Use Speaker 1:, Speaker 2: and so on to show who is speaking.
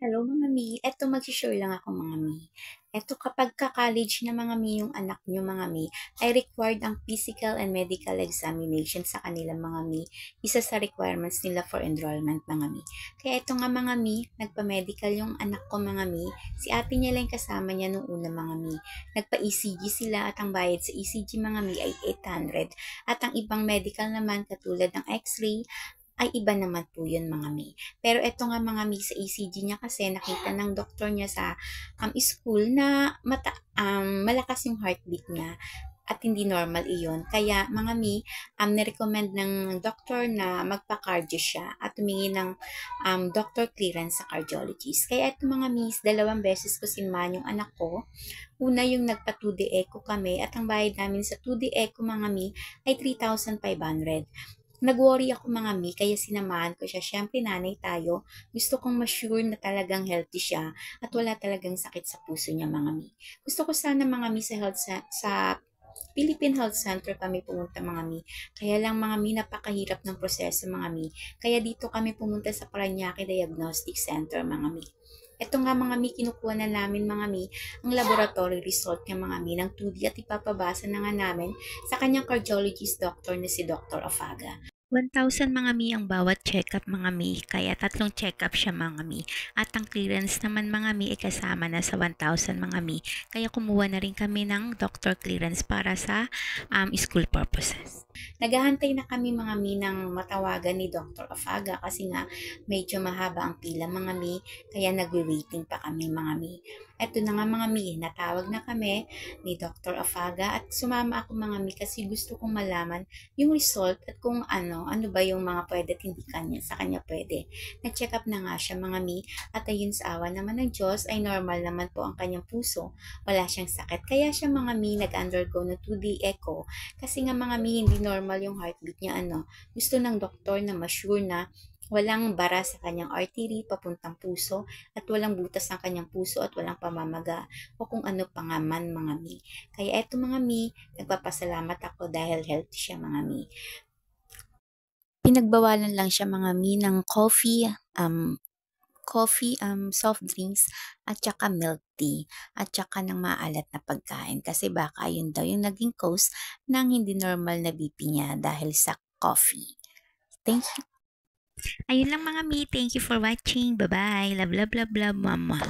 Speaker 1: Hello mga mi, eto mag-share lang ako mga mi. Eto kapag ka-college na mga mi yung anak nyo mga mi, ay required ang physical and medical examination sa kanilang mga mi. Isa sa requirements nila for enrollment mga mi. Kaya eto nga mga mi, nagpa-medical yung anak ko mga mi. Si ate niya lang kasama niya nung una mga mi. Nagpa-ECG sila at ang bayad sa ECG mga mi ay 800. At ang ibang medical naman katulad ng X-ray, ay iba naman po yun mga mi. Pero eto nga mga mi sa ECG niya kasi nakita ng doktor niya sa school na malakas yung heartbeat niya at hindi normal iyon. Kaya mga mi, nirecommend ng doktor na magpa-cardio siya at humingi ng doctor clearance sa cardiologist. Kaya ito mga mi, dalawang beses ko sinamahan yung anak ko. Una yung nagpa 2D echo kami at ang bayad namin sa 2D echo mga mi ay 3,500. Nag-worry ako mga mi, kaya sinamahan ko siya. Siyempre, nanay tayo. Gusto kong ma-sure na talagang healthy siya at wala talagang sakit sa puso niya mga mi. Gusto ko sana mga mi sa Philippine Health Center kami pumunta mga mi. Kaya lang mga mi, napakahirap ng proseso mga mi. Kaya dito kami pumunta sa Parañaque Diagnostic Center mga mi. Ito nga mga mi, kinukuha na namin mga mi ang laboratory result ng mga mi ng 2D at ipapabasa na nga namin sa kanyang cardiologist doctor na si Dr. Afaga. 1,000 mga mi ang bawat check-up mga mi, kaya tatlong check-up siya mga mi. At ang clearance naman mga mi ay kasama na sa 1,000 mga mi. Kaya kumuha na rin kami ng doctor clearance para sa school purposes. Naghahantay na kami mga mi ng matawagan ni Dr. Afaga kasi nga medyo mahaba ang pila mga mi, kaya nagwe-waiting pa kami mga mi. Eto na nga mga mi, natawag na kami ni Dr. Afaga at sumama ako mga mi kasi gusto kong malaman yung result at kung ano ba yung mga pwede at hindi sa kanya pwede. Nag-check up na nga siya mga mi at ayun sa awa naman ng Diyos ay normal naman po ang kanyang puso. Wala siyang sakit. Kaya siya mga mi nag-undergo ng 2D echo kasi nga mga mi hindi normal yung heartbeat niya Gusto ng doktor na ma-sure na walang bara sa kanyang artery papuntang puso at walang butas ng kanyang puso at walang pamamaga o kung ano pa nga man mga mi. Kaya eto mga mi, nagpapasalamat ako dahil healthy siya mga mi. Pinagbawalan lang siya mga mi ng soft drinks at saka milk tea at saka ng maalat na pagkain kasi baka yun daw yung naging cause ng hindi normal na BP niya dahil sa coffee. Thank you. Ayun lang mga mi. Thank you for watching. Bye-bye. Love, love, love, love, mama.